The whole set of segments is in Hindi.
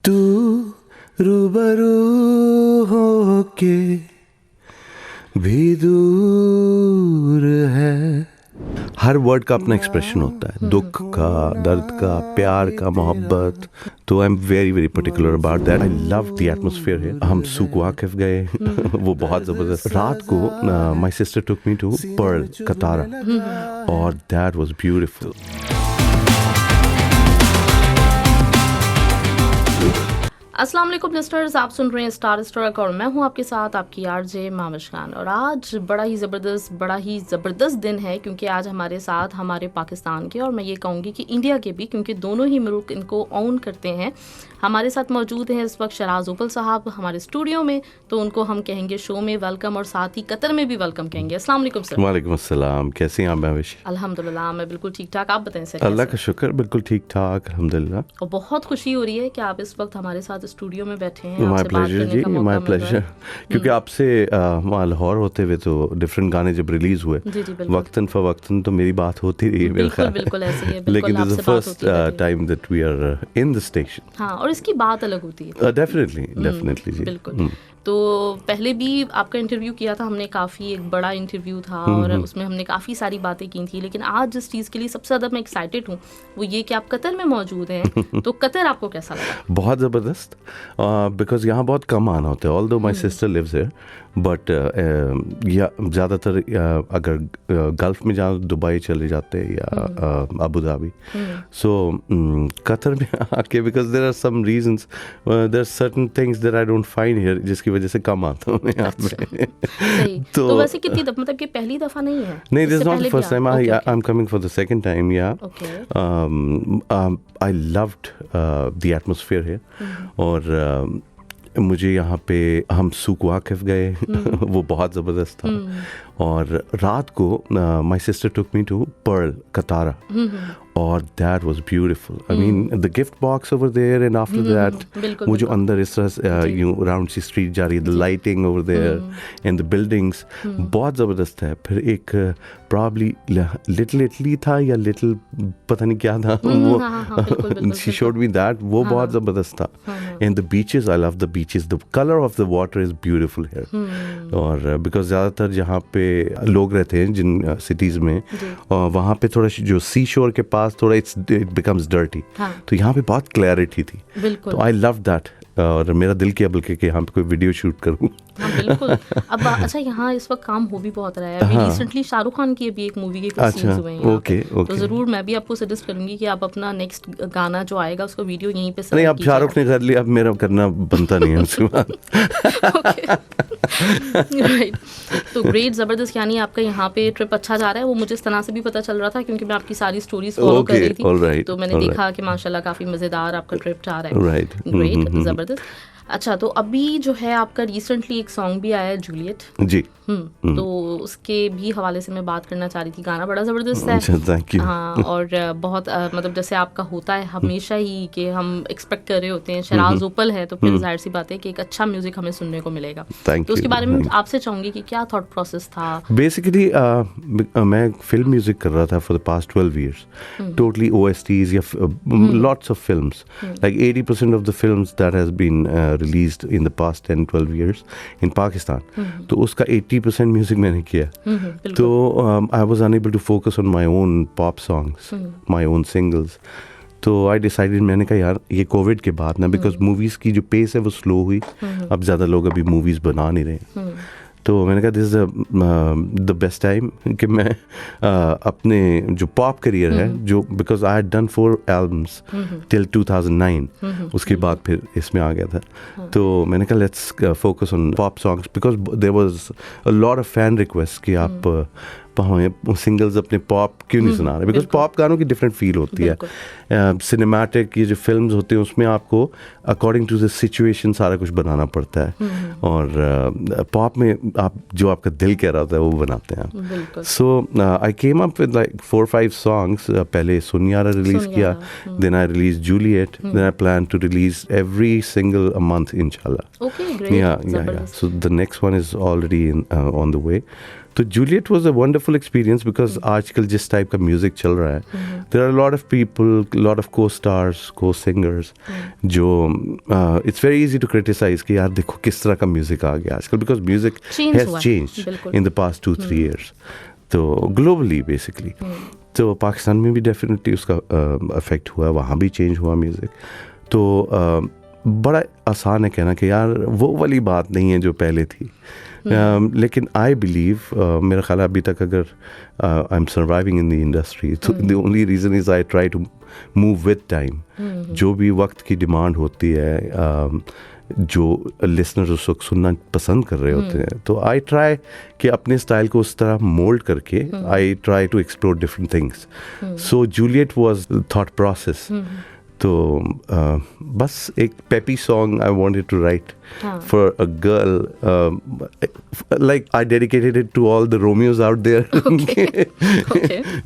तू रूबरू होके भी दूर है। हर वर्ड का अपना एक्सप्रेशन होता है, दुख का, दर्द का, प्यार का, मोहब्बत। तो I am very very particular about that. I love the atmosphere है। हम सूक वाकिफ गए वो बहुत ज़बरदस्त। रात को my sister took me to Pearl Katara और दैट वाज ब्यूटीफुल। अस्सलाम वालेकुम लिस्टर्स, आप सुन रहे हैं स्टार स्ट्रक और मैं हूं आपके साथ आपकी आरजे मामिश खान। और आज बड़ा ही ज़बरदस्त दिन है क्योंकि आज हमारे साथ हमारे पाकिस्तान के और मैं ये कहूँगी कि इंडिया के भी, क्योंकि दोनों ही मुल्क इनको ऑन करते हैं, हमारे साथ मौजूद हैं इस वक्त शराज उपल साहब हमारे स्टूडियो में। तो उनको हम कहेंगे शो में वेलकम और साथ ही कतर में भी वेलकम कहेंगे। अस्सलाम वालेकुम सर। वालेकुम अस्सलाम, कैसे हैं आप मामिश? अल्हम्दुलिल्लाह मैं बिल्कुल ठीक ठाक, आप बताएं सर। अल्लाह का शुक्र, बिल्कुल ठीक ठाक अल्हम्दुलिल्लाह। और बहुत खुशी हो रही है कि आप इस वक्त हमारे साथ स्टूडियो में बैठे हैं। My pleasure ji, my pleasure. क्योंकि आपसे वहाँ लाहौर होते हुए तो डिफरेंट गाने जब रिलीज हुए वक्तन फवक्तन तो मेरी बात होती रही है मेरे ख्याल। बिल्कुल ऐसे ही है। लेकिन this is the first time that we are in the station. हाँ, और इसकी बात अलग होती है। डेफिनेटली जी, बिल्कुल। तो पहले भी आपका इंटरव्यू किया था हमने, काफ़ी एक बड़ा इंटरव्यू था और उसमें हमने काफ़ी सारी बातें की थी। लेकिन आज जिस चीज़ के लिए सबसे ज़्यादा मैं एक्साइटेड हूँ वो ये कि आप कतर में मौजूद हैं। तो कतर आपको कैसा लगा? बहुत ज़बरदस्त, बिकॉज यहाँ बहुत कम आना होता है। Although my sister lives here, but या ज़्यादातर अगर गल्फ़ में जहाँ दुबई चले जाते हैं या अबू धाबी। सो कतर में आके because there are some reasons, there are certain things that I don't find here, जिसकी वजह से कम आता हूँ मैं यहाँ पे। तो वैसे कितनी दफ़ा, मतलब कि पहली दफ़ा नहीं है? नहीं, this is not the first time. I am coming for the second time. Yeah I loved the atmosphere here. और मुझे यहाँ पे हम सूक वाकिफ गए वो बहुत ज़बरदस्त था। और रात को my sister took me to Pearl Katara और that was beautiful. I mean the gift box over there and after that वो जो अंदर इस तरह यूं राउंड सी स्ट्रीट जा रही है, the lighting over there and the buildings बहुत ज़बरदस्त है। फिर एक प्रॉब्ली लिटिल इटली था या लिटिल पता नहीं क्या था वो, शी शोड मी दैट, वो बहुत ज़बरदस्त था। And the beaches, I love the beaches, the colour of the water is beautiful here. और बिकॉज ज़्यादातर जहाँ पे लोग रहते हैं जिन सिटीज़ में, वहाँ पे थोड़ा जो सी शोर के पास थोड़ा इट बिकम्स डर्टी। तो यहाँ पे बहुत क्लैरिटी थी, तो आई लव दैट। और मेरा दिल किया बल्कि कि यहाँ पे कोई वीडियो शूट करूँ। हाँ बिल्कुल। अब अच्छा, यहाँ इस वक्त काम हो भी बहुत रहा है। अभी रिसेंटली शाहरुख खान की अभी एक मूवी के कुछ सीन्स हुए हैं। ओके। तो ज़रूर मैं भी आपको सजेस्ट करूँगी कि आप अपना नेक्स्ट गाना जो आएगा उसको वीडियो यहीं पे नहीं, अब शाहरुख ने कर लिया, अब मेरा करना बनता नहीं है उसके बाद। राइट। तो ग्रेट, ज़बरदस्त। यानी आपका यहाँ पे ट्रिप अच्छा जा रहा है। वो मुझे इस तरह से भी पता चल रहा था क्योंकि मैं आपकी सारी स्टोरीज फॉलो कर रही थी। तो मैंने देखा कि माशाल्लाह काफ़ी मज़ेदार आपका ट्रिप जा रहा है। ग्रेट, ज़बरदस्त। अच्छा, तो अभी जो है आपका रिसेंटली एक सॉन्ग भी आया है जूलियट जी। तो उसके भी हवाले से मैं बात करना चाह रही थी। गाना बड़ा ज़बरदस्त है। Thank you. हाँ, और बहुत मतलब जैसे आपका होता है हमेशा ही कि हम एक्सपेक्ट कर रहे होते हैं शराज उपल है तो फिर जाहिर सी बात है कि एक अच्छा म्यूज़िक हमें सुनने को मिलेगा। तो उसके बारे में आपसे चाहूँगी कि क्या थॉट प्रोसेस था? बेसिकली मैं फिल्म म्यूज़िक कर रहा था for the past 12 years, totally OSTs या lots of films, like 80% of the films that has been released in the past 10-12 years in Pakistan. तो उसका 80% म्यूजिक मैंने किया। तो I was unable to focus on my own pop songs, my own singles. तो आई डिसाइडेड, मैंने कहा यार ये कोविड के बाद ना, बिकॉज मूवीज़ की जो पेस है वो स्लो हुई, अब ज़्यादा लोग अभी मूवीज़ बना नहीं रहे। तो मैंने कहा this is the best time कि मैं अपने जो पॉप करियर है, जो because I had done 4 albums till 2009, उसके बाद फिर इसमें आ गया था। तो मैंने कहा let's focus on pop songs because there was a lot of fan request कि आप हमें सिंगल्स अपने पॉप क्यों नहीं सुना रहे, बिकॉज पॉप गानों की डिफरेंट फील होती है। सिनेमैटिक ये जो फिल्म्स होते हैं उसमें आपको अकॉर्डिंग टू द सिचुएशन सारा कुछ बनाना पड़ता है, और पॉप में आप जो आपका दिल कह रहा होता है वो बनाते हैं। So I came up with like 4-5 songs. पहले सुनियारा रिलीज किया, then I release Juliet, then I plan to release every single a month इंशाल्लाह। Okay, great. Yeah. So the next one is already on the way. तो Juliet was a wonderful experience because आजकल जिस टाइप का म्यूजिक चल रहा है, there are lot of people, lot of co stars, co singers, जो it's very easy to criticise कि यार देखो किस तरह का म्यूजिक आ गया आजकल, because music has changed in the past 2-3 years, तो ग्लोबली बेसिकली। तो पाकिस्तान में भी डेफिनेटली उसका अफेक्ट हुआ, वहाँ भी चेंज हुआ म्यूज़िक। तो बड़ा आसान है कहना कि यार वो वाली बात नहीं है जो पहले थी, लेकिन आई बिलीव, मेरा ख्याल अभी तक अगर I am surviving in the industry, तो the only reason is I try to move with time. जो भी वक्त की डिमांड होती है, जो लिसनर्स उस वक्त सुनना पसंद कर रहे होते हैं, तो आई ट्राई कि अपने स्टाइल को उस तरह मोल्ड करके I try to explore different things. So Juliet was thought process. तो बस एक peppy song I wanted to write for a girl, like I dedicated it to all the Romeos out there,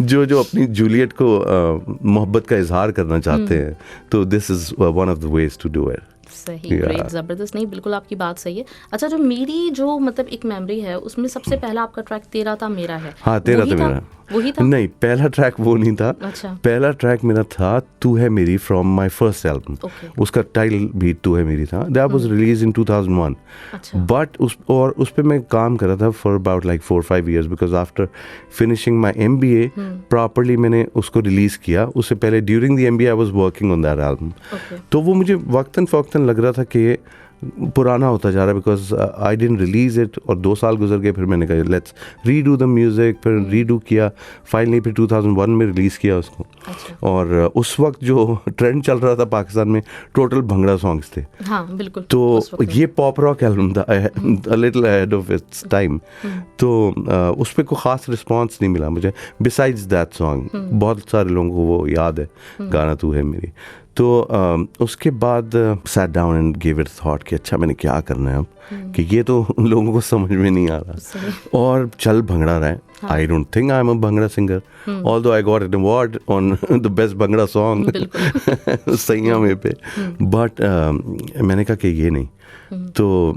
जो अपनी जूलियट को मोहब्बत का इजहार करना चाहते हैं। तो this is one of the ways to do it. सही, ग्रेट, ज़बरदस्त। नहीं, बिल्कुल आपकी बात सही है। अच्छा, जो मेरी जो मतलब एक मेमोरी है, उसमें सबसे पहला आपका ट्रैक तेरा था मेरा है। हाँ, तेरा था मेरा, वही था? नहीं, पहला ट्रैक वो नहीं था। अच्छा। पहला ट्रैक मेरा था तू है मेरी, फ्रॉम माय फर्स्ट एल्बम। उसका टाइटल भी तू है मेरी था। That was release in 2001। But उस पे मैं काम कर रहा था for about like 4-5 years, because after finishing my MBA properly मैंने उसको रिलीज किया। उससे पहले during the MBA I was working on that album. तो वो मुझे वक्तन फ़ौक्तन लग रहा था कि पुराना होता जा रहा है, because I didn't release it, और 2 साल गुजर गए। फिर मैंने कहा लेट्स रीडू द म्यूज़िक, फिर रीडू किया, फाइनली फिर 2001 में रिलीज़ किया उसको। और उस वक्त जो ट्रेंड चल रहा था पाकिस्तान में, टोटल भंगड़ा सॉन्ग्स थे। हाँ, बिल्कुल। तो ये पॉप रॉक एल्बम था, a little ahead of its time. तो उस पर कोई ख़ास रिस्पॉन्स नहीं मिला मुझे, बिसाइड्स दैट सॉन्ग। बहुत सारे लोगों को वो याद है गाना तू है मेरी। तो उसके बाद sat down and give it thought कि अच्छा मैंने क्या करना है अब, कि ये तो लोगों को समझ में नहीं आ रहा, और चल भंगड़ा रहा है। I don't think I am a bhangra singer, although I got an award on the best bhangra song सैया में पे, बट मैंने कहा कि ये नहीं, तो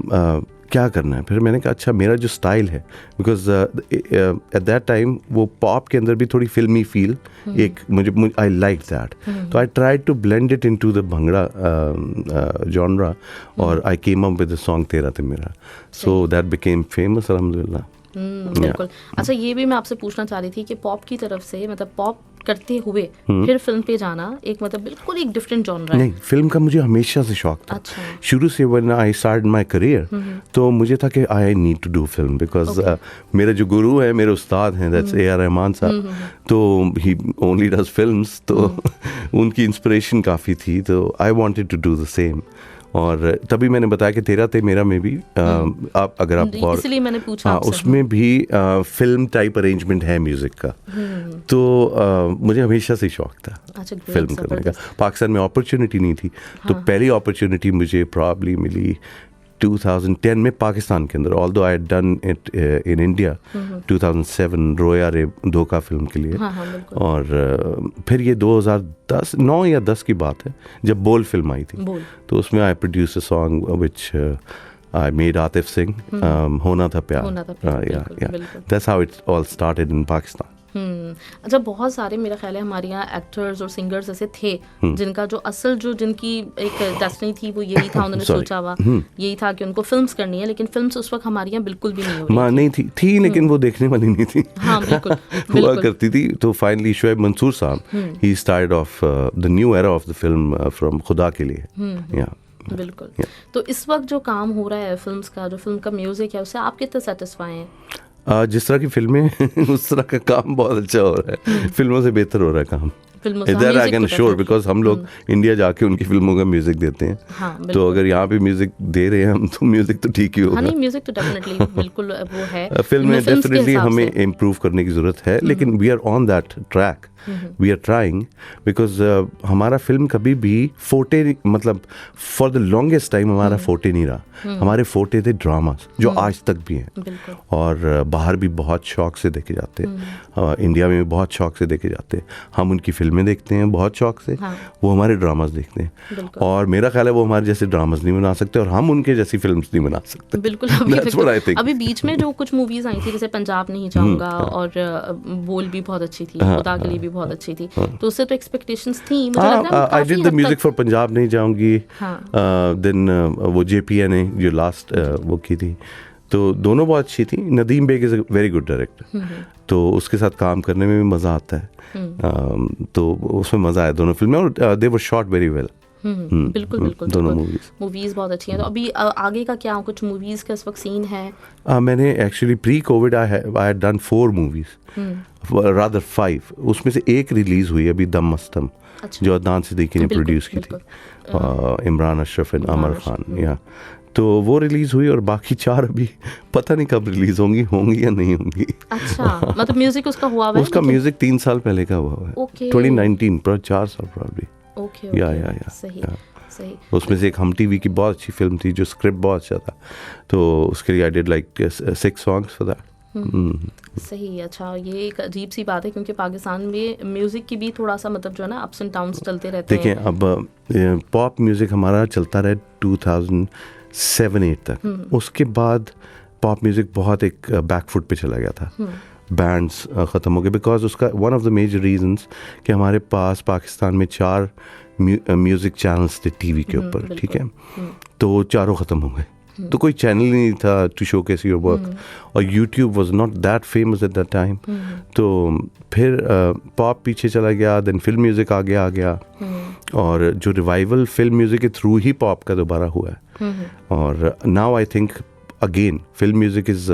क्या करना है। फिर मैंने कहा अच्छा मेरा जो स्टाइल है, बिकॉज एट दैट टाइम वो पॉप के अंदर भी थोड़ी फिल्मी फील एक मुझे आई लाइक दैट, तो I tried to blend it into the bhangra genre, और I came up with the song Tera Te मेरा। सो दैट बिकेम फेमस अल्हम्दुलिल्लाह। बिल्कुल। अच्छा, ये भी मैं आपसे पूछना चाह रही थी कि पॉप की तरफ से, मतलब पॉप करते हुए फिर फिल्म पे जाना, एक मतलब बिल्कुल एक डिफरेंट जॉनरा है। नहीं, फिल्म का मुझे हमेशा से शौक था। अच्छा। शुरू से when I started my career, तो मुझे था कि I need to do film, because मेरे जो गुरु हैं, मेरे उस्ताद हैं, दैट्स A.R. रहमान साहब, तो ही ओनली डज फिल्म्स, तो उनकी इंस्पिरेशन काफ़ी थी, तो I wanted to do the same. और तभी मैंने बताया कि तेरा ते मेरा में भी आप अगर आप और इसलिए मैंने पूछा, हाँ, उसमें भी फिल्म टाइप अरेंजमेंट है म्यूज़िक का। तो मुझे हमेशा से शौक था फिल्म करने का। पाकिस्तान में अपॉर्चुनिटी नहीं थी, तो पहली अपॉर्चुनिटी मुझे प्रॉब्ली मिली 2010 में पाकिस्तान के अंदर, although I had done it in India 2007 रोया रे धोखा फिल्म के लिए। और फिर ये 2009 या 10 की बात है जब बोल फिल्म आई थी, तो उसमें I produce a song which I made Atif Singh, होना था प्यार। That's how it all started in Pakistan. अच्छा, बहुत सारे मेरा ख्याल है हमारे यहाँ एक्टर्स और सिंगर्स ऐसे थे जिनका जो असल जो जिनकी एक डेस्टिनी थी वो यही था, उन्होंने सोचा हुआ यही था कि उनको फिल्म्स करनी है, लेकिन फिल्म्स उस वक्त हमारे यहाँ बिल्कुल भी नहीं हो रही नहीं थी लेकिन वो देखने वाली नहीं थी। हाँ, बिल्कुल हुआ करती थी। तो फाइनली शुएब मंसूर साहब, he started off the new era of the film from खुदा के लिए। बिल्कुल। तो इस वक्त जो काम हो रहा है फिल्म्स का, जो फिल्म का म्यूजिक है, उससे आप कितने सेटिस्फाई हैं? जिस तरह की फिल्में उस तरह का काम बहुत अच्छा हो रहा है, फिल्मों से बेहतर हो रहा है काम। इधर आई कैन श्योर, बिकॉज हम लोग इंडिया जाके उनकी फिल्मों का म्यूजिक देते हैं। हाँ, तो अगर यहाँ पे म्यूजिक दे रहे हैं हम, तो म्यूजिक तो ठीक ही होगा। नहीं, म्यूजिक तो डेफिनेटली बिल्कुल वो है। फिल्म में डेफिनेटली हमें इम्प्रूव करने की जरूरत है, लेकिन we are on that track, we are trying, because हमारा फिल्म कभी भी फोटे, मतलब फॉर द लॉन्गेस्ट टाइम हमारा फोटे नहीं रहा। हमारे फोटे थे ड्रामास, जो आज तक भी हैं, और बाहर भी बहुत शौक से देखे जाते हैं, इंडिया में भी बहुत शौक से देखे जाते हैं। हम उनकी फिल्में फिल्में देखते हैं बहुत शौक से, हाँ। वो हमारे ड्रामास देखते हैं, बिल्कुल और मेरा ख्याल है वो हमारे जैसे ड्रामास नहीं बना सकते और हम उनके जैसी फिल्म्स नहीं बना सकते। बिल्कुल। That's what I think. अभी बीच में जो कुछ मूवीज आई थी जैसे पंजाब नहीं जाऊंगा और बोल भी बहुत अच्छी थी, खुदा के लिए भी बहुत अच्छी थी, तो उससे तो एक्सपेक्टेशंस थी, मुझे लग रहा है I did the music for Punjab नहीं जाऊंगी, देन वो JPA ने जो लास्ट वो की थी, तो दोनों बहुत अच्छी थी। Nadeem Baig is a very good director, तो उसके साथ काम करने में भी मज़ा आता है, तो उसमें मज़ा आया दोनों फिल्में, और दे वर शॉट वेरी वेल। बिल्कुल बिल्कुल, दोनों मूवीज बहुत अच्छी हैं। तो अभी आगे का क्या कुछ मूवीज का इस वक्त सीन है? मैंने actually pre Covid I had done 4 movies, rather 5, उसमें से एक रिलीज हुई अभी, दम मस्तम, जो अदनान सिद्दीकी ने प्रोड्यूस की थी, इमरान अशरफ एंड आमिर खान, या तो वो रिलीज हुई, और बाकी 4 अभी पता नहीं कब रिलीज होंगी या नहीं होंगी। अच्छा, मतलब म्यूजिक उसका हुआ है? उसका म्यूजिक 3 साल पहले का हुआ है, 2019, 4 साल प्रॉब्ली। ओके, या सही। उसमें से एक हम टीवी की बहुत अच्छी फिल्म थी, जो स्क्रिप्ट बहुत अच्छा था, तो उसके लिए I did like 6 songs for that. सही। अच्छा, ये एक अजीब सी बात है क्योंकि पाकिस्तान में म्यूजिक की भी थोड़ा सा मतलब जो है ना अप्स एंड डाउन्स चलते रहते हैं। देखिए, अब पॉप म्यूजिक हमारा चलता रहा 2007-8 तक, उसके बाद पॉप म्यूजिक बहुत एक बैकफुट पे चला गया था, बैंड्स ख़त्म हो गए, बिकॉज उसका one of the major reasons कि हमारे पास पाकिस्तान में 4 म्यूज़िक चैनल्स थे टीवी के ऊपर, ठीक है, तो चारों ख़त्म हो गए, तो कोई चैनल ही नहीं था टू शोकेस योर वर्क, और YouTube was not that famous at that time, तो फिर पॉप पीछे चला गया, देन फिल्म म्यूज़िक आ गया, और जो रिवाइवल फिल्म म्यूज़िक के थ्रू ही पॉप का दोबारा हुआ है, और now I think again film music is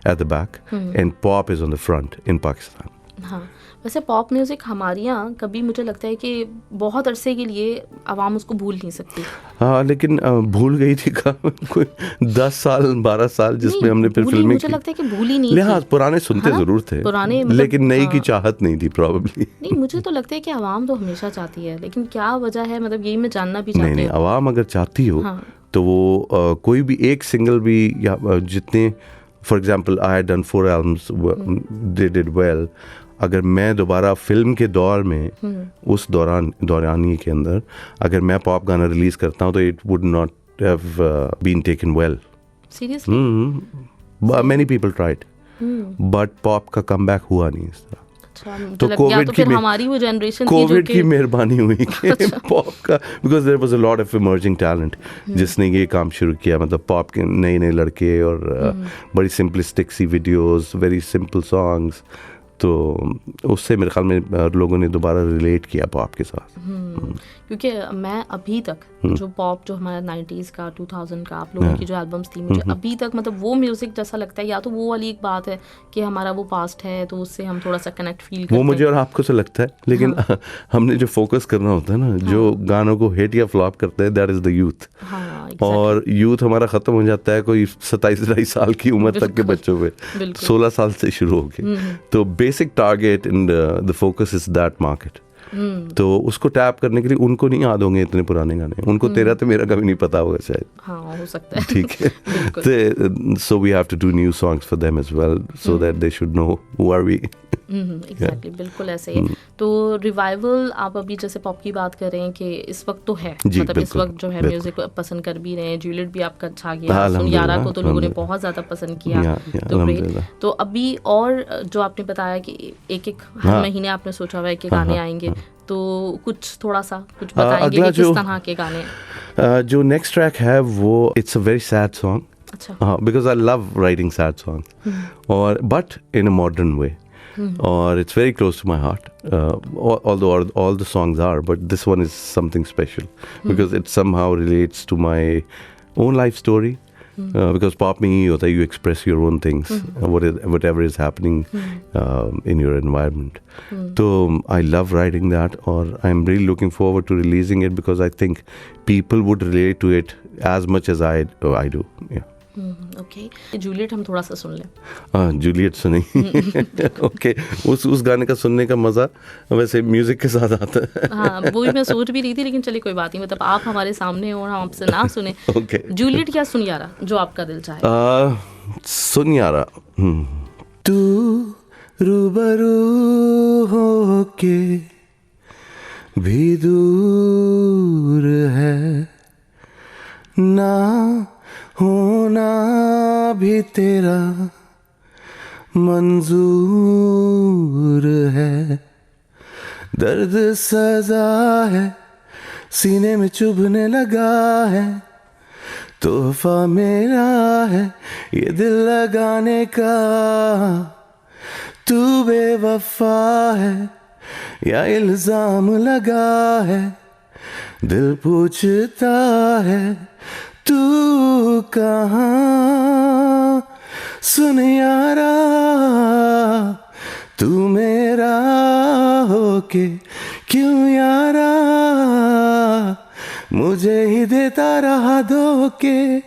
at the back and pop is on the front in Pakistan। हाँ, वैसे पॉप म्यूज़िक हमारे यहाँ कभी मुझे लगता है कि बहुत अरसे के लिए आवाम उसको भूल नहीं सकती। हाँ, लेकिन भूल गई थी कोई 10 साल 12 साल जिसमें हमने फिर फिल्में मुझे लगता है कि भूल ही नहीं थी। हाँ, पुराने सुनते ज़रूर थे, पुराने लेकिन नई की चाहत नहीं थी प्रॉब्ली। नहीं, मुझे तो लगता है कि आवाम तो हमेशा चाहती है, लेकिन क्या वजह है, मतलब यही मैं जानना भी चाहती हूँ। नहीं, आवाम अगर चाहती हो तो वो कोई भी एक सिंगल भी, या जितने, for example I had done 4 albums, they did well, अगर मैं दोबारा फिल्म के दौर में उस दौरानी के अंदर अगर मैं पॉप गाना रिलीज करता हूँ तो it would not have been taken well. Seriously? Many people tried, but pop का कमबैक हुआ नहीं इस तरह। तो कोविड की हमारी वो जनरेशन कोविड की मेहरबानी हुई कि पॉप का, because there was a lot of emerging talent जिसने ये काम शुरू किया, मतलब पॉप के नए लड़के, और बड़ी सिंपलिस्टिक सी वीडियोस, वेरी सिंपल सॉन्ग्स, तो उससे मेरे ख्याल में लोगों ने दोबारा रिलेट किया पॉप के साथ। क्योंकि मैं अभी तक जो पॉप जो हमारा 90s का 2000 का आप लोगों की जो एल्बम्स थी, मुझे अभी तक मतलब वो म्यूजिक जैसा लगता है, या तो वो वाली एक बात है कि हमारा वो पास्ट है तो उससे हम थोड़ा सा कनेक्ट फील करते हैं, वो मुझे और आपको से लगता है, लेकिन हमने जो फोकस करना होता है ना, जो गानों को हिट या फ्लॉप करते हैं, दैट इज द यूथ। और यूथ हमारा खत्म हो जाता है कोई 27-28 साल की उम्र तक के बच्चों पे, 16 साल से शुरू हो गए, तो basic target in the focus is that market. तो उसको टैप करने के लिए उनको नहीं याद होंगे इतने पुराने गाने, उनको तेरा तो मेरा कभी नहीं पता होगा शायद। हाँ, हो सकता है। ठीक है, तो so we have to do new songs for them as well, so that they should know who are we. Exactly, बिल्कुल ऐसे ही। तो रिवाइवल आप अभी जैसे पॉप की बात कर रहे हैं कि इस वक्त तो है, मतलब इस वक्त जो है म्यूजिक पसंद कर भी रहे हैं, जूलियट भी आपका अच्छा गया, सुनियारा को तो लोगों ने बहुत ज़्यादा पसंद किया, तो ग्रेट। तो अभी और जो आपने बताया कि एक हर महीने आपने सोचा हुआ है कि गाने आएंगे, तो कुछ थोड़ा सा कुछ बताएंगे कि किस तरह के गाने? जो नेक्स्ट ट्रैक है वो it's a very sad song, अच्छा, because I love writing sad song, और but in a modern way, or it's very close to my heart, although all the songs are, but this one is something special because it somehow relates to my own life story, because pop mein hi hota hai, you express your own things, whatever is happening in your environment. So I love writing that, or I'm really looking forward to releasing it because I think people would relate to it as much as I do. Yeah. Okay, Juliet हम थोड़ा सा सुन लें। जूलियट सुनेंगे। ओके, उस गाने का सुनने का मज़ा वैसे म्यूज़िक के साथ आता है। हाँ, वो भी मैं सोच भी रही थी, लेकिन चलिए कोई बात नहीं, मतलब आप हमारे सामने हो और हम आपसे ना सुने। ओके, जूलियट या सुनियारा, जो आपका दिल चाहे। सुनियारा। तू रूबरू होके भी दूर है, ना होना भी तेरा मंजूर है, दर्द सजा है सीने में चुभने लगा है, तोहफा मेरा है ये दिल लगाने का, तू बेवफा है या इल्जाम लगा है, दिल पूछता है तू कहाँ, सुन यारा तू मेरा होके क्यों यारा मुझे ही देता रहा धोखे।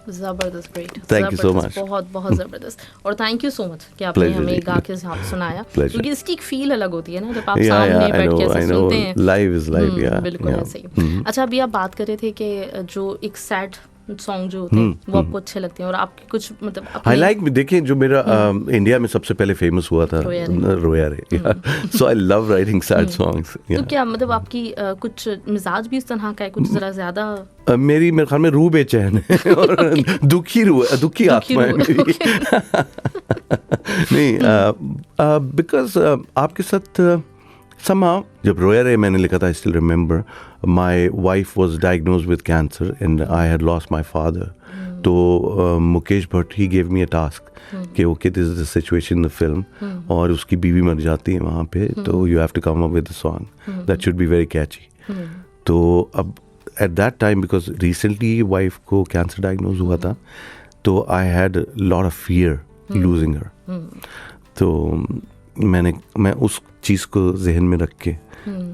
जबरदस्त, great, thank you so much, बहुत बहुत जबरदस्त, और थैंक यू सो मच कि आपने हमें गा के सुनाया, क्योंकि इसकी एक फील अलग होती है ना जब आप सामने बैठ के ऐसे सुनते हैं, लाइव इज लाइव, या बिल्कुल ऐसे ही। अच्छा, अभी आप बात कर रहे थे कि जो एक सैड सॉन्ग जो होते हैं वो आपको अच्छे लगते हैं, और आपके कुछ मतलब आई लाइक, देखिए जो मेरा इंडिया में सबसे पहले फेमस हुआ था रोया रे, so I love writing sad songs. तो क्या मतलब आपकी कुछ मिजाज भी इस तरह का है, कुछ जरा ज्यादा? मेरे ख्याल में रूह बेचैन है और दुखी आत्मा है मेरी। नहीं, बिकॉज आपके साथ somehow जब रोया रे मैंने लिखा था, I still remember my wife was diagnosed with cancer and I had lost my father. तो Mukesh Bhatt he gave me a task कि okay, this is the situation in the film, और उसकी बीवी मर जाती है वहाँ पे, तो you have to come up with a song that should be very catchy. तो अब at that time, because recently wife को cancer diagnosed हुआ था, तो I had a lot of fear losing her. तो मैं उस चीज़ को जहन में रख के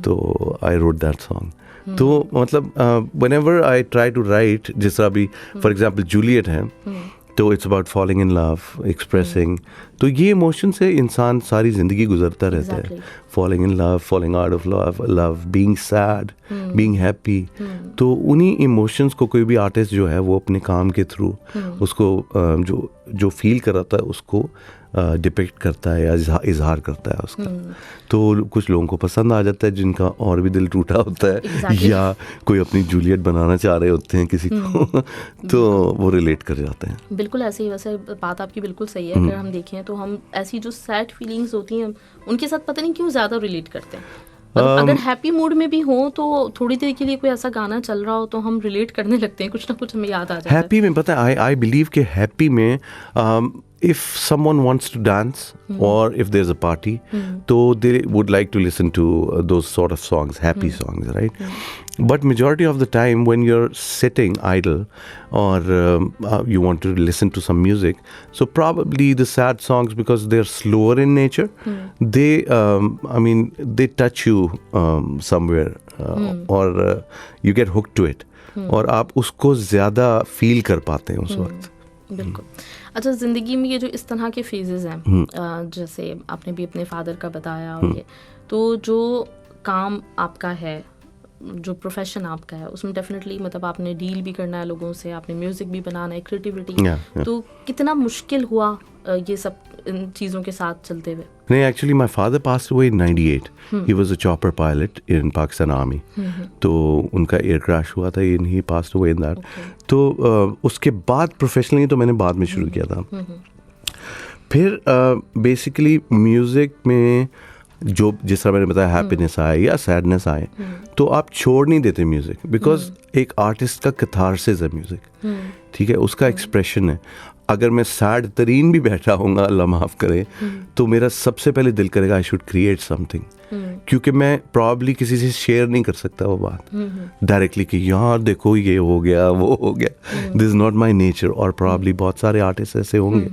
तो आई रोट दैट सॉन्ग। तो मतलब whenever I try to write, जिस तरह अभी फॉर एग्जांपल जूलियट है, तो it's about falling in love, expressing, तो ये इमोशन से इंसान सारी ज़िंदगी गुजरता रहता है, falling in love, falling out of love, being sad, being happy. तो उन्हीं इमोशंस को कोई भी आर्टिस्ट जो है वो अपने काम के थ्रू उसको जो फील कर रहा था उसको डिपिक्ट करता है या इजहार करता है उसका। तो कुछ लोगों को पसंद आ जाता है जिनका और भी दिल टूटा होता है, या कोई अपनी जूलियट बनाना चाह रहे होते हैं किसी को, तो वो रिलेट कर जाते हैं। बिल्कुल ऐसे ही, वैसे बात आपकी बिल्कुल सही है। अगर हम देखें तो हम ऐसी जो सैड फीलिंग्स होती हैं उनके साथ पता नहीं क्यों ज़्यादा रिलेट करते हैं। मतलब अगर हैप्पी मूड में भी हो तो थोड़ी देर के लिए कोई ऐसा गाना चल रहा हो तो हम रिलेट करने लगते हैं, कुछ ना कुछ हमें याद आ जाता है। हैप्पी में पता है, आई बिलीव कि हैप्पी में if someone wants to dance or if there's a party, so they would like to listen to those sort of songs, happy songs, right? But majority of the time when you're sitting idle or you want to listen to some music, so probably the sad songs, because they're slower in nature, they they touch you somewhere, or you get hooked to it, और आप उसको ज़्यादा फील कर पाते हैं उस वक्त। बिल्कुल। अच्छा, ज़िंदगी में ये जो इस तरह के फेजेस हैं, जैसे आपने भी अपने फादर का बताया, और ये तो जो काम आपका है, जो प्रोफेशन आपका है, उसमें डेफिनेटली मतलब आपने डील भी करना है लोगों से, आपने म्यूज़िक भी बनाना है, क्रिएटिविटी, तो कितना मुश्किल हुआ ये सब इन चीज़ों के साथ चलते हुए? नहीं, actually my father passed away in 98. He was a chopper pilot in Pakistan army. तो उनका एयर क्रैश हुआ था and he passed away in that. तो उसके बाद प्रोफेशनली तो मैंने बाद में शुरू किया था. फिर बेसिकली म्यूज़िक में जो जिस तरह मैंने बताया हैप्पीनेस आए या सैडनेस आए, तो आप छोड़ नहीं देते म्यूज़िक, बिकॉज एक आर्टिस्ट का कैथारसिस है म्यूज़िक. ठीक है, उसका एक्सप्रेशन है. अगर मैं सैड तरीन भी बैठा हूँगा, अल्लाह माफ़ करे, तो मेरा सबसे पहले दिल करेगा आई शुड क्रिएट समथिंग, क्योंकि मैं प्रॉब्ली किसी से शेयर नहीं कर सकता वो बात डायरेक्टली कि यार देखो ये हो गया वो हो गया. This is not my nature. और प्रॉब्ली बहुत सारे आर्टिस्ट ऐसे होंगे,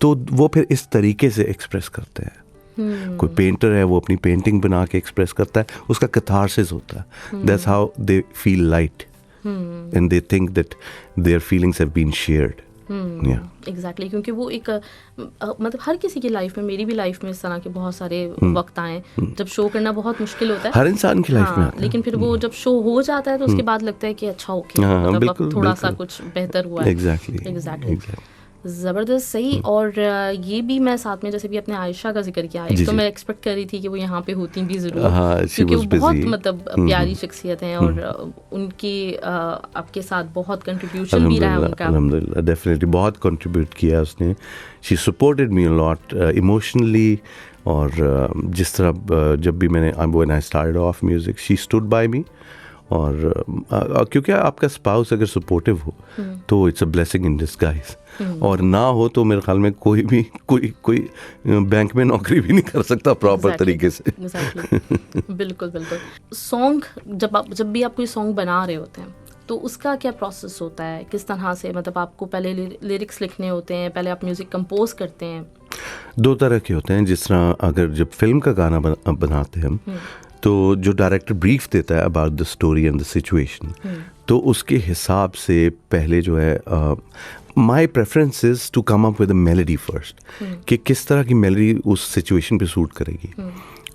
तो वो फिर इस तरीके से एक्सप्रेस करते हैं. कोई पेंटर है वो अपनी पेंटिंग बना के एक्सप्रेस करता है, उसका कैथारसिस होता है. That's how they feel light and they think that their feelings have been shared. Exactly, क्योंकि वो एक मतलब हर किसी की लाइफ में, मेरी भी लाइफ में इस तरह के बहुत सारे वक्त आए जब शो करना बहुत मुश्किल होता है, हर इंसान की लाइफ में आता है. लेकिन फिर वो जब शो हो जाता है तो उसके बाद लगता है कि अच्छा ओके, मतलब अब थोड़ा सा कुछ बेहतर हुआ है. एग्जैक्टली. ज़बरदस्त, सही। और ये भी मैं साथ में जैसे भी अपने आयशा का जिक्र किया, एक तो मैं एक्सपेक्ट कर रही थी कि वो यहाँ पे होती भी ज़रूर, क्योंकि वो बहुत मतलब प्यारी शख्सियत हैं और उनकी आपके साथ बहुत कंट्रीब्यूशन भी रहा है उनका। अल्हम्दुलिल्लाह, डेफिनेटली बहुत कंट्रीब्यूट किया उसने। She supported me a lot emotionally, और जिस तरह जब भी मैंने when I started off music she stood by me. और क्योंकि आपका स्पाउस अगर सपोर्टिव हो तो it's a blessing in disguise, और ना हो तो मेरे ख्याल में कोई भी कोई बैंक में नौकरी भी नहीं कर सकता प्रॉपर तरीके से। बिल्कुल बिल्कुल। सॉन्ग जब भी आप कोई सॉन्ग बना रहे होते हैं तो उसका क्या प्रोसेस होता है, किस तरह से, मतलब आपको पहले लिरिक्स लिखने होते हैं, पहले आप म्यूज़िक कंपोज करते हैं? दो तरह के होते हैं। जिस तरह अगर जब फिल्म का गाना बनाते हैं हम, तो जो डायरेक्टर ब्रीफ देता है about the story and the situation, तो उसके हिसाब से पहले जो है my preference is to come up with a melody first, कि किस तरह की मेलोडी उस सिचुएशन पे सूट करेगी।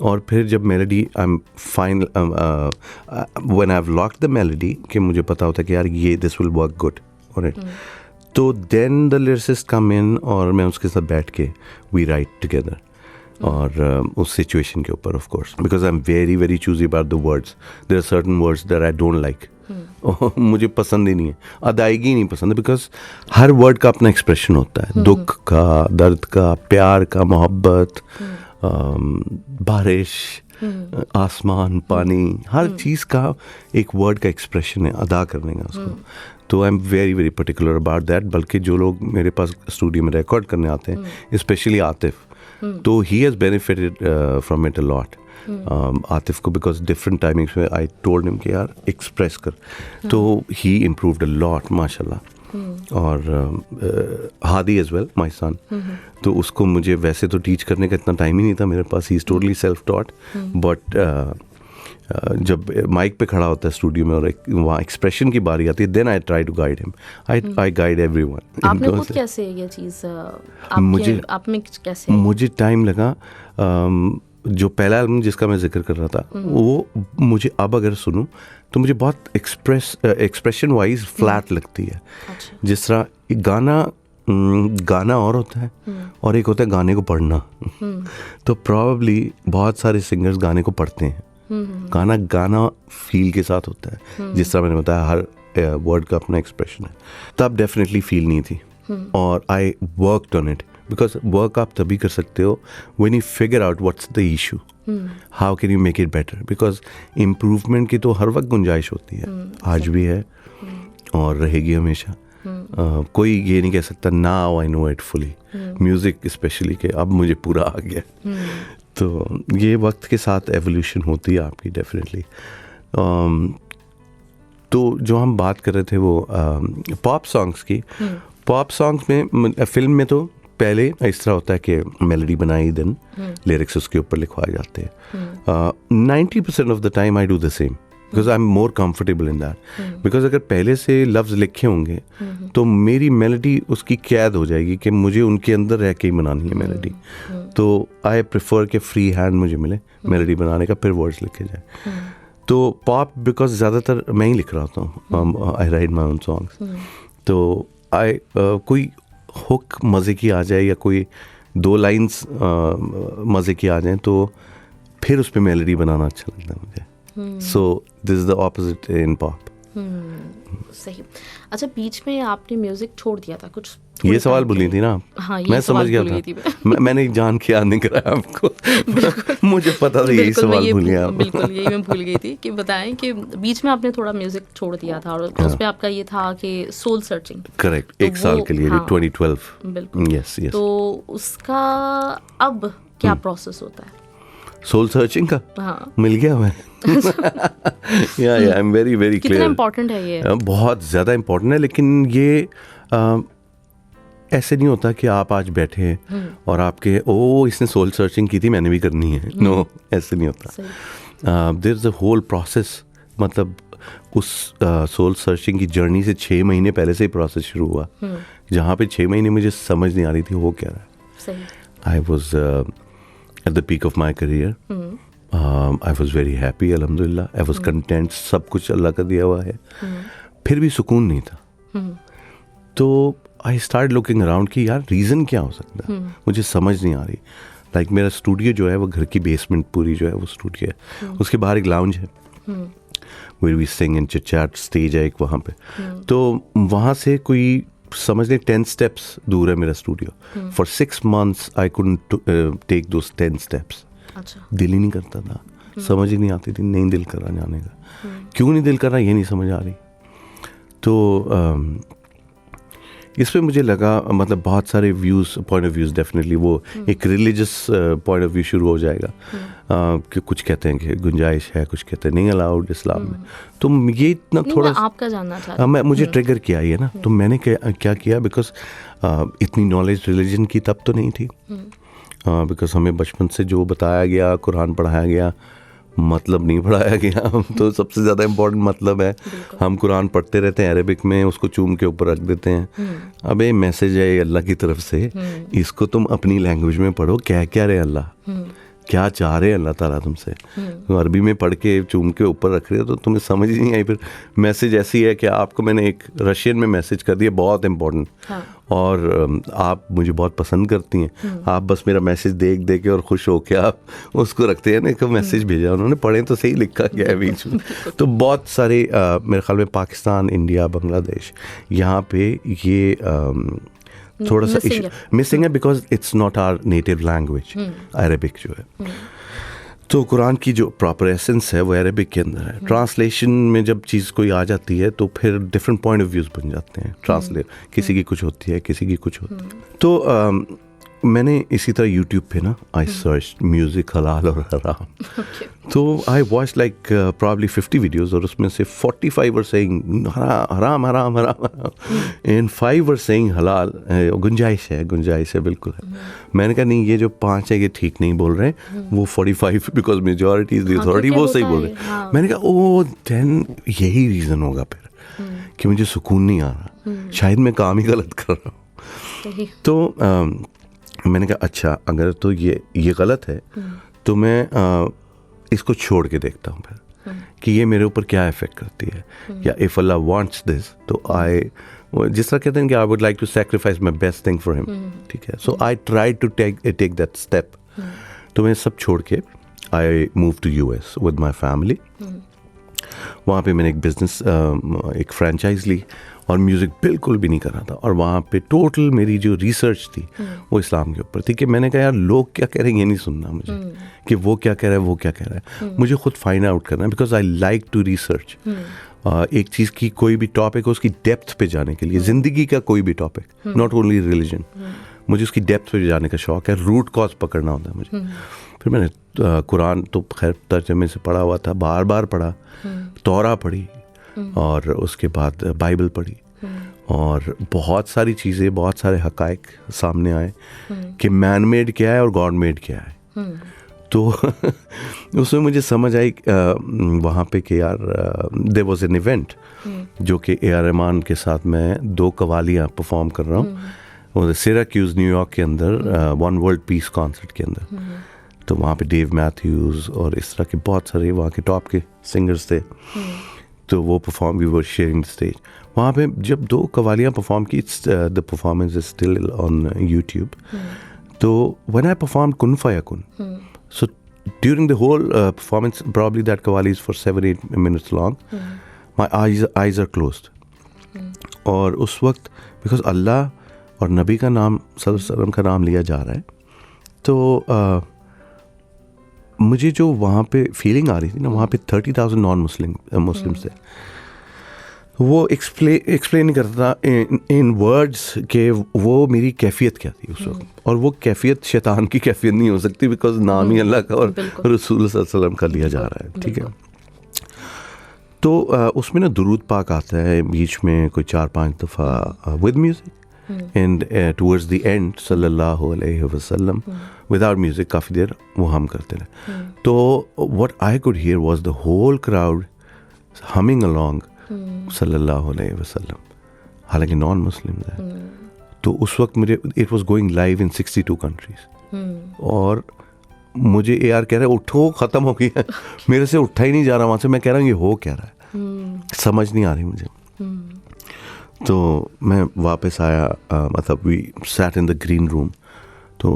और फिर जब melody I am fine when I have locked the melody, कि मुझे पता होता है कि यार ये this will work good, alright, तो देन द लिरिसिस्ट कम इन और मैं उसके साथ बैठ के वी राइट टुगेदर, और उस सिचुएशन के ऊपर of course, because I am very very choosy about the words. There are certain words that I don't like, मुझे पसंद ही नहीं है, अदायगी नहीं पसंद है, बिकॉज हर वर्ड का अपना एक्सप्रेशन होता है, दुख का, दर्द का, प्यार का, मोहब्बत, बारिश, आसमान, पानी, हर चीज़ का एक वर्ड का एक्सप्रेशन है अदा करने का उसको। तो I am very very particular about that. बल्कि जो लोग मेरे पास स्टूडियो में रिकॉर्ड करने आते हैं, स्पेशली आतिफ, तो he has benefited from it a lot. Atif को बिकॉज डिफरेंट टाइमिंग्स में आई टोल्ड हिम कि यार एक्सप्रेस कर, तो ही इम्प्रूव्ड अ लॉट माशाल्लाह। और हादी एज वेल माई सन, तो उसको मुझे वैसे तो टीच करने का इतना टाइम ही नहीं था मेरे पास, he is totally self taught, but जब माइक पे खड़ा होता है स्टूडियो में और वहाँ एक्सप्रेशन की बारी आती है, then I try to guide him, I guide everyone. आपने खुद कैसे ये चीज़ मुझे टाइम लगा। जो पहला एल्बम जिसका मैं जिक्र कर रहा था, वो मुझे अब अगर सुनूं तो मुझे बहुत एक्सप्रेशन वाइज फ्लैट लगती है। अच्छा। जिस तरह गाना और होता है और एक होता है गाने को पढ़ना। तो प्रॉब्ली बहुत सारे सिंगर्स गाने को पढ़ते हैं, गाना फील के साथ होता है। जिस तरह मैंने बताया हर वर्ड का अपना एक्सप्रेशन है, तब डेफिनेटली फील नहीं थी, और I worked on it, because work आप तभी कर सकते हो when you figure out what's the issue, how can you make it better, because improvement की तो हर वक्त गुंजाइश होती है, आज भी है और रहेगी हमेशा। कोई ये नहीं कह सकता now I know it fully, music specially के अब मुझे पूरा आ गया। तो ये वक्त के साथ एवोल्यूशन होती है आपकी डेफिनेटली। तो जो हम बात कर रहे थे वो पॉप सॉन्ग्स की, पॉप सॉन्ग्स में फिल्म में तो पहले इस तरह होता है कि मेलोडी बनाई, देन लिरिक्स उसके ऊपर लिखवाए जाते हैं। 90% of the time I do the same, because I am more comfortable in that. Because अगर पहले से लफ्ज़ लिखे होंगे तो मेरी मेलोडी उसकी कैद हो जाएगी कि मुझे उनके अंदर रह के ही बनानी है मेलोडी। तो आई प्रेफर कि फ्री हैंड मुझे मिले मेलोडी बनाने का, फिर वर्ड्स लिखे जाए। तो पॉप बिकॉज ज़्यादातर मैं ही लिख रहा हूँ, आई राइट माई ओन सॉन्ग्स। तो कोई हुक मज़े की आ जाए या कोई दो लाइंस मज़े की आ जाए तो फिर उस पर मेलोडी बनाना अच्छा लगता है मुझे। So this is the opposite in pop. सही। अच्छा, बीच में आपने म्यूज़िक छोड़ दिया था कुछ? ये सवाल भूली थी ना? हाँ, मैं समझ गया था। मैंने जान के याद नहीं कराया आपको। मुझे पता था यही सवाल भूल गया। बिल्कुल यही मैं भूल गई थी कि बताएं कि बीच में आपने थोड़ा म्यूजिक छोड़ दिया था और उसमें आपका ये था कि सोल सर्चिंग। करेक्ट, एक साल के लिए, 2012। बिल्कुल, यस यस। तो उसका अब क्या प्रोसेस होता है सोल सर्चिंग का? हाँ, मिल गया मैं। या आई एम वेरी वेरी क्लियर। कितना इम्पोर्टेंट है ये? बहुत ज़्यादा इम्पोर्टेंट है, लेकिन ये ऐसे नहीं होता कि आप आज बैठे हैं और आपके इसने सोल सर्चिंग की थी मैंने भी करनी है। नो, ऐसे नहीं होता। There is a whole process. मतलब उस सोल सर्चिंग की जर्नी से 6 महीने पहले से ही प्रोसेस शुरू हुआ, जहाँ पे 6 महीने मुझे समझ नहीं आ रही थी हो क्या रहा है। I was at the peak of my career. I was very happy, अल्हम्दुलिल्लाह। आई वॉज कंटेंट, सब कुछ अल्लाह का दिया हुआ है। फिर भी सुकून नहीं था। तो आई स्टार्ट लुकिंग अराउंड कि यार रीज़न क्या हो सकता है, मुझे समझ नहीं आ रही. लाइक मेरा स्टूडियो जो है वो घर की बेसमेंट पूरी जो है वो स्टूडियो है, उसके बाहर एक लाउंज है where we sing and chit chat, stage है एक वहाँ पे. तो वहाँ से कोई समझ लें 10 स्टेप्स दूर है मेरा studio. For 6 months I couldn't take those 10 steps. दिल ही नहीं करता था, समझ ही नहीं आती थी, नहीं दिल कर रहा जाने का. क्यों नहीं दिल कर रहा ये नहीं समझ आ रही. तो इस पे मुझे लगा मतलब बहुत सारे views, point of views, definitely वो एक रिलीजियस पॉइंट ऑफ व्यू शुरू हो जाएगा कि कुछ कहते हैं कि गुंजाइश है, कुछ कहते हैं नहीं अलाउड इस्लाम में. तो ये इतना थोड़ा आपका जानना चाहता हूं, मुझे ट्रिगर किया ये ना. तो मैंने क्या किया, बिकॉज इतनी नॉलेज रिलीजन की तब तो नहीं थी, बिकॉज हमें बचपन से जो बताया गया, कुरान पढ़ाया गया, मतलब नहीं पढ़ाया गया. तो सबसे ज़्यादा इम्पोर्टेंट मतलब है, हम कुरान पढ़ते रहते हैं अरेबिक में, उसको चूम के ऊपर रख देते हैं. अब ये मैसेज है अल्लाह की तरफ से, इसको तुम अपनी लैंग्वेज में पढ़ो, क्या रहे अल्लाह, क्या चाह रहे हैं अल्लाह ताला तुमसे. तो अरबी में पढ़ के चूम के ऊपर रख रहे हो तो तुम्हें समझ ही नहीं आई. फिर मैसेज ऐसी है कि आपको मैंने एक रशियन में मैसेज कर दिया, बहुत इम्पोर्टेंट, और आप मुझे बहुत पसंद करती हैं, आप बस मेरा मैसेज देख के और खुश हो के आप उसको रखते हैं ना. एक मैसेज भेजा उन्होंने, पढ़े तो सही लिखा गया है बीच में. तो बहुत सारे मेरे ख्याल में पाकिस्तान, इंडिया, बांग्लादेश, यहाँ पे ये थोड़ा सा मिसिंग है, because it's not our native language Arabic जो है. तो कुरान की जो प्रॉपर एसेंस है वो अरेबिक के अंदर है. ट्रांसलेशन में जब चीज़ कोई आ जाती है तो फिर डिफरेंट पॉइंट ऑफ व्यूज़ बन जाते हैं. ट्रांसलेट किसी की कुछ होती है, किसी की कुछ होती है. तो मैंने इसी तरह यूट्यूब पे ना आई सर्च म्यूज़िक हलाल और हराम. तो I watch like probably 50 videos, और उसमें से 45 वर सेइंग हराम हराम हराम एंड 5 वर सेइंग हलाल, गुंजाइश है बिल्कुल है. मैंने कहा नहीं, ये जो 5 है ये ठीक नहीं बोल रहे हैं, वो 45 because majority is the authority वो सही बोल रहे हैं. मैंने कहा ओ देन यही रीज़न होगा फिर कि मुझे सुकून नहीं आ रहा, शायद मैं काम ही गलत कर रहा हूँ. तो मैंने कहा अच्छा, अगर तो ये गलत है तो मैं इसको छोड़ के देखता हूँ फिर कि ये मेरे ऊपर क्या इफेक्ट करती है. या इफ़ अल्लाह वांट्स दिस तो जिस तरह कहते हैं कि I would like to sacrifice my best thing for him. ठीक है. So I try to take that step. तो मैं सब छोड़ के I move to US with my family. वहाँ पे मैंने एक बिज़नेस, एक फ्रेंचाइज ली, और म्यूज़िक बिल्कुल भी नहीं कर रहा था. और वहाँ पे टोटल मेरी जो रिसर्च थी वो इस्लाम के ऊपर थी. कि मैंने कहा यार लोग क्या कह रहे हैं ये नहीं सुनना मुझे, कि वो क्या कह रहा है वो क्या कह रहा है, मुझे खुद फाइंड आउट करना है. Because I like to research. एक चीज़ की कोई भी टॉपिक हो उसकी डेप्थ पे जाने के लिए, ज़िंदगी का कोई भी टॉपिक, नॉट ओनली रिलीजन, मुझे उसकी डेप्थ पे जाने का शौक़ है. रूट कॉज पकड़ना होता है मुझे. फिर मैंने कुरान तो खैर तर्जमे से पढ़ा हुआ था, बार बार पढ़ा, तौरा पढ़ी, और उसके बाद बाइबल पढ़ी, और बहुत सारी चीज़ें, बहुत सारे हक़ाइक़ सामने आए कि मैन मेड क्या है और गॉड मेड क्या है. तो उसमें मुझे समझ आई वहाँ पे कि यार देयर वाज एन इवेंट जो कि A.R. रहमान के साथ मैं 2 कवालियाँ परफॉर्म कर रहा हूँ, वो सिराक्यूज़ न्यूयॉर्क के अंदर वन वर्ल्ड पीस कॉन्सर्ट के अंदर. तो वहाँ पे डेव मैथ्यूज़ और इस तरह के बहुत सारे वहाँ के टॉप के सिंगर्स थे. तो वो perform, we were sharing the stage. वहाँ पे जब 2 कवालियाँ परफॉर्म की, the performance is still on YouTube. तो व्हेन आई परफॉर्म कुन फयाकुन, so during the whole performance, probably that qawwali is for 7-8 minutes long, my eyes are closed. और उस वक्त बिकॉज अल्लाह और नबी का नाम सल्लल्लाहु अलैहि वसल्लम का नाम लिया जा रहा है, तो मुझे जो वहाँ पे फीलिंग आ रही थी ना, वहाँ पे 30,000 नॉन मुस्लिम्स थे. वो एक्सप्लेन नहीं करता इन वर्ड्स के वो मेरी कैफियत क्या थी उस वक्त. और वो कैफियत शैतान की कैफियत नहीं हो सकती, बिकॉज नाम ही अल्लाह का और रसूल सल्लल्लाहु अलैहि वसल्लम का लिया जा रहा है. ठीक है. तो उसमें ना दुरूद पाक आता है बीच में कोई 4-5 दफ़ा with music, and towards the end सल्लल्लाहु अलैहि वसल्लम विदाउट म्यूज़िक काफ़ी देर वो हम करते रहे. तो what I could hear was the whole crowd humming along सल्लल्लाहु अलैहि वसल्लम, हालांकि नॉन मुस्लिम है. तो उस वक्त मुझे it was going live in 62 countries. और मुझे AR कह रहा है उठो, ख़त्म हो गया. मेरे से उठा ही नहीं जा रहा वहाँ से. मैं कह रहा हूँ ये हो क्या रहा है, समझ नहीं आ रही मुझे. तो मैं वापस आया, मतलब we sat in the green room. तो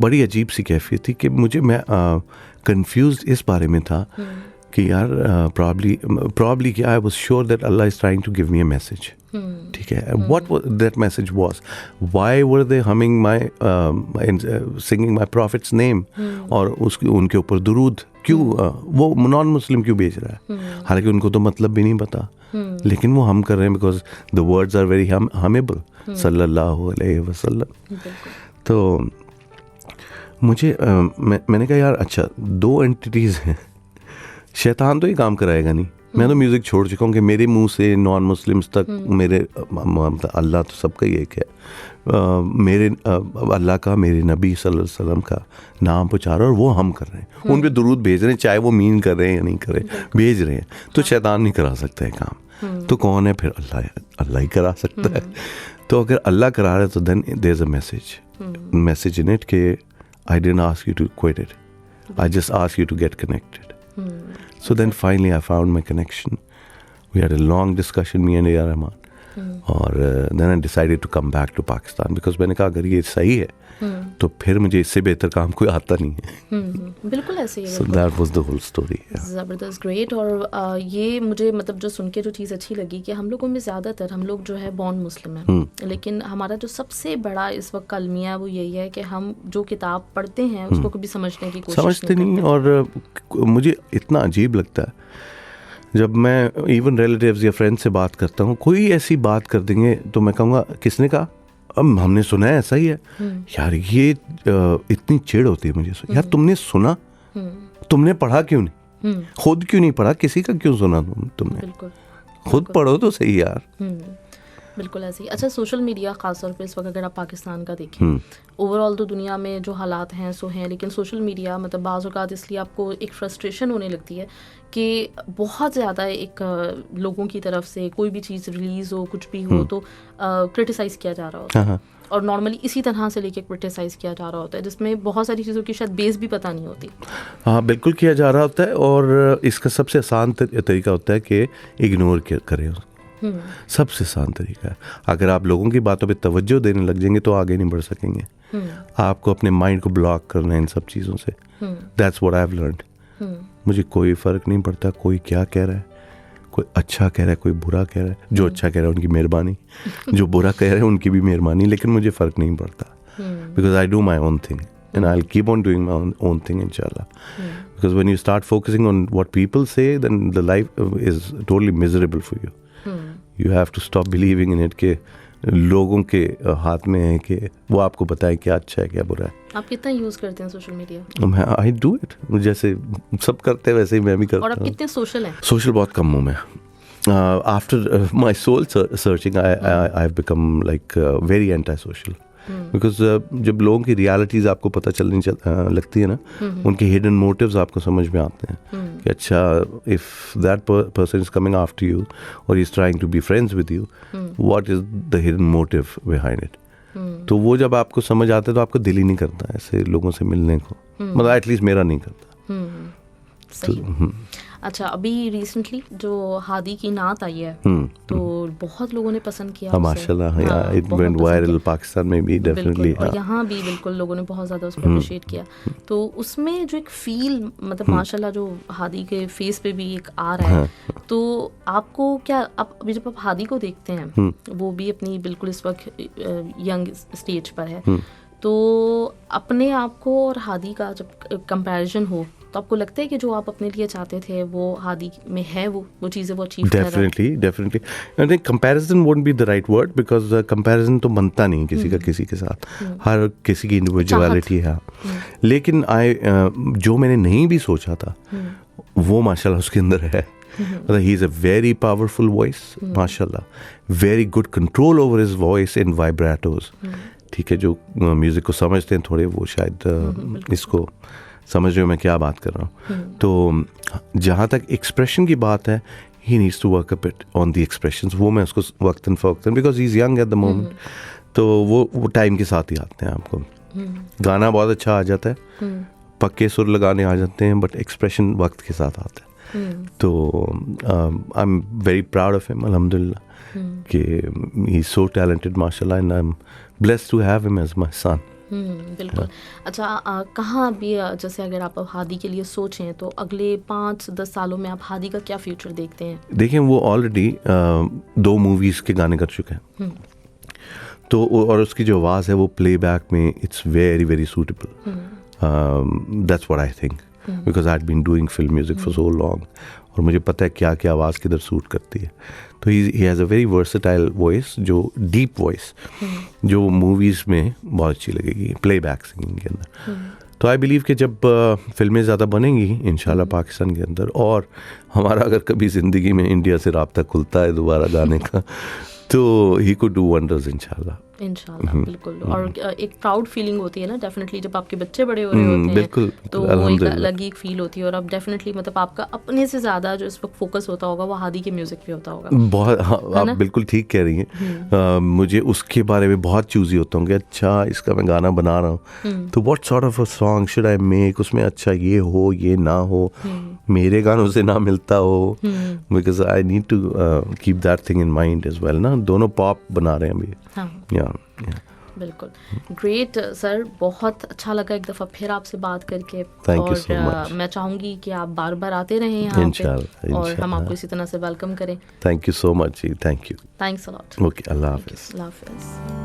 बड़ी अजीब सी कैफियत थी कि मैं कंफ्यूज इस बारे में था कि यार प्रॉब्ली कि I was sure that Allah is trying to give me a message, ठीक है। What that message was, why were they humming my singing my prophet's name, और उनके ऊपर दुरूद क्यों, वो नॉन मुस्लिम क्यों भेज रहा है, हालांकि उनको तो मतलब भी नहीं पता, लेकिन वो हम कर रहे हैं because the words are very humble, सल्लल्लाहु अलैहि वसल्लम। तो मुझे मैंने कहा यार अच्छा, दो एंटिटीज़ हैं, शैतान तो ये काम कराएगा नहीं। मैं तो म्यूज़िक छोड़ चुका हूँ कि मेरे मुंह से नॉन मुस्लिम्स तक मेरे अल्लाह तो सबका ही एक है, मेरे अल्लाह का, मेरे नबी सल्लल्लाहु अलैहि वसल्लम का नाम प्रचार, और वो हम कर रहे हैं, उन पे दुरूद भेज रहे हैं, चाहे वो मीन कर रहे हैं या नहीं कर रहे हैं, भेज रहे हैं। तो शैतान नहीं करा सकता है काम, तो कौन है फिर? अल्लाह ही करा सकता है। तो अगर अल्लाह करा रहा है तो then there is a message in it कि I didn't ask you to quit it. I just asked you to get connected. So then finally I found my connection. We had a long discussion, me and A.R. Rahman. और then I decided to come back to Pakistan because मैंने कहा अगर ये सही है तो फिर मुझे इससे बेहतर काम कोई आता नहीं है। बिल्कुल ऐसे ही है। So that was the whole story. ज़बरदस्त, ग्रेट। और ये मुझे मतलब जो सुन के जो चीज़ अच्छी लगी कि हम लोगों में ज़्यादातर हम लोग जो है बॉर्न मुस्लिम हैं, लेकिन हमारा जो सबसे बड़ा इस वक्त अलमिया है वो यही है कि हम जो किताब पढ़ते हैं उसको कभी समझने की कोशिश समझते नहीं। और मुझे इतना अजीब लगता है जब मैं इवन रिलेटिव्स या फ्रेंड्स से बात करता हूँ, कोई ऐसी बात कर देंगे तो मैं कहूँगा किसने कहा, अब हमने सुना है, ऐसा ही है। यार ये इतनी चिढ़ होती है मुझे, यार तुमने सुना, तुमने पढ़ा क्यों नहीं, खुद क्यों नहीं पढ़ा, किसी का क्यों सुना तुमने, खुद पढ़ो तो सही यार। बिल्कुल ऐसे ही। अच्छा, सोशल मीडिया ख़ासतौर पे इस वक्त अगर आप पाकिस्तान का देखें, ओवरऑल तो दुनिया में जो हालात हैं सो हैं, लेकिन सोशल मीडिया मतलब बाज़ औक़ात इसलिए आपको एक फ्रस्ट्रेशन होने लगती है कि बहुत ज़्यादा एक लोगों की तरफ से कोई भी चीज़ रिलीज़ हो, कुछ भी हो तो क्रिटिसाइज़ किया जा रहा होता है, और नॉर्मली इसी तरह से लेके क्रिटिसाइज़ किया जा रहा होता है, जिसमें बहुत सारी चीज़ों की शायद बेस भी पता नहीं होती। हाँ बिल्कुल किया जा रहा होता है, और इसका सबसे आसान तरीका होता है कि इग्नोर करें, सबसे आसान तरीका है। अगर आप लोगों की बातों पे तवज्जो देने लग जाएंगे तो आगे नहीं बढ़ सकेंगे। आपको अपने माइंड को ब्लॉक करना है इन सब चीज़ों से। That's what I have learned. मुझे कोई फ़र्क नहीं पड़ता कोई क्या कह रहा है, कोई अच्छा कह रहा है, कोई बुरा कह रहा है। जो अच्छा कह रहा है उनकी मेहरबानी, जो बुरा कह रहा है उनकी भी मेहरबानी, लेकिन मुझे फ़र्क नहीं पड़ता because I do my own thing and I'll keep on doing my own thing, inshallah. Because when you start focusing on what people say, then the life is totally miserable for you. You have to stop believing in it कि लोगों के हाथ में है कि वो आपको बताएं क्या अच्छा है क्या बुरा है। आप कितना यूज़ करते हैं social media? I do it, जैसे सब करते हैं वैसे ही मैं भी करता हूँ। और आप कितने सोशल हैं? सोशल बहुत कम हूँ मैं। After my soul searching, I've become like very anti-social. Because जब लोगों की रियलिटीज़ आपको पता चलनी लगती है ना, उनके हिडन मोटिव्स आपको समझ में आते हैं कि अच्छा if that person is coming after you और he is trying to be friends with you, what is the hidden motive behind it. तो वो जब आपको समझ आता है तो आपको दिल ही नहीं करता ऐसे लोगों से मिलने को, मतलब एटलीस्ट मेरा नहीं करता। अच्छा, अभी रिसेंटली जो हादी की नात आई है तो बहुत लोगों ने पसंद किया, माशाल्लाह, इट वेंट वायरल पाकिस्तान में भी डेफिनेटली, और यहाँ भी बिल्कुल लोगों ने बहुत ज़्यादा उसको अप्रिशिएट किया। तो उसमें जो एक फील मतलब माशाल्लाह जो हादी के फेस पे भी एक आ रहा है, तो आपको क्या, आप अभी जब आप हादी को देखते हैं वो भी अपनी बिल्कुल इस वक्त यंग स्टेज पर है, तो अपने आप को और हादी का जब कंपैरिजन हो तो आपको लगता है कि जो आप अपने लिए चाहते थे वो हादी में है, वो चीज़ें वो अचीव कर रहा है? Definitely I think comparison won't be the right word, because comparison तो बनता नहीं किसी का किसी के साथ, हर किसी की इंडिविजुअलिटी है। लेकिन जो मैंने नहीं भी सोचा था वो माशाल्लाह उसके अंदर है। मतलब he is a very powerful voice, माशाल्लाह, very good control over his voice in vibratos. ठीक है, जो म्यूज़िक को समझते हैं थोड़े वो शायद इसको समझ रहे हो मैं क्या बात कर रहा हूँ। तो जहाँ तक एक्सप्रेशन की बात है, he needs to work a bit on the expressions. वो मैं उसको वक्तन फ़वक्तन, because he is young at the moment, तो वो टाइम के साथ ही आते हैं। आपको गाना बहुत अच्छा आ जाता है, पक्के सुर लगाने आ जाते हैं, बट एक्सप्रेशन वक्त के साथ आता है। तो I am very proud of him, अल्हम्दुलिल्लाह, कि ही इज़ सो टैलेंटेड माशाल्लाह, and I am blessed to have him as my son. बिल्कुल। अच्छा, कहाँ अभी जैसे अगर आप हादी के लिए सोचें तो अगले 5-10 सालों में आप हादी का क्या फ्यूचर देखते हैं? देखें, वो ऑलरेडी 2 मूवीज़ के गाने कर चुके हैं, तो और उसकी जो आवाज़ है वो प्लेबैक में it's very very suitable, that's what I think, because I had been doing film music for so long, और मुझे पता है क्या क्या आवाज़ किधर सूट करती है। तो he has a very versatile voice, जो डीप वॉइस, जो मूवीज़ में बहुत अच्छी लगेगी प्लेबैक सिंगिंग के अंदर। तो आई बिलीव कि जब फिल्में ज़्यादा बनेंगी इंशाल्लाह पाकिस्तान के अंदर, और हमारा अगर कभी ज़िंदगी में इंडिया से राब्ता खुलता है दोबारा गाने का, तो ही कुड डू वंडर्स इंशाल्लाह। बिल्कुल। और एक प्राउड फीलिंग होती है ना डेफिनेटली जब आपके बच्चे बड़े हो रहे होते हैं, बिल्कुल, तो वो एक अलग ही फील होती है। और अब डेफिनेटली मतलब आपका अपने से ज़्यादा जो इस वक्त फोकस होता होगा वो हादी के म्यूज़िक पे होता होगा। बहुत, हाँ, आप बिल्कुल ठीक कह रही हैं। मुझे उसके बारे में बहुत चूज़ी होता हूँ कि अच्छा इसका मैं गाना बना रहा हूँ, तो what sort of a song should I make, उसमें अच्छा ये हो ये ना हो, मेरे गानों से ना मिलता हो, because I need to keep that thing in mind as well ना। दोनों पॉप बना रहे हैं अभी। या बिल्कुल, ग्रेट सर, बहुत अच्छा लगा एक दफ़ा फिर आपसे बात करके। Thank you so much. मैं चाहूँगी कि आप बार बार आते रहें यहाँ पे, और हम आपको इसी तरह से वेलकम करें। थैंक यू सो मच जी, thank you, thanks a lot. Okay, अल्लाह हाफिज़। अल्लाह हाफिज़।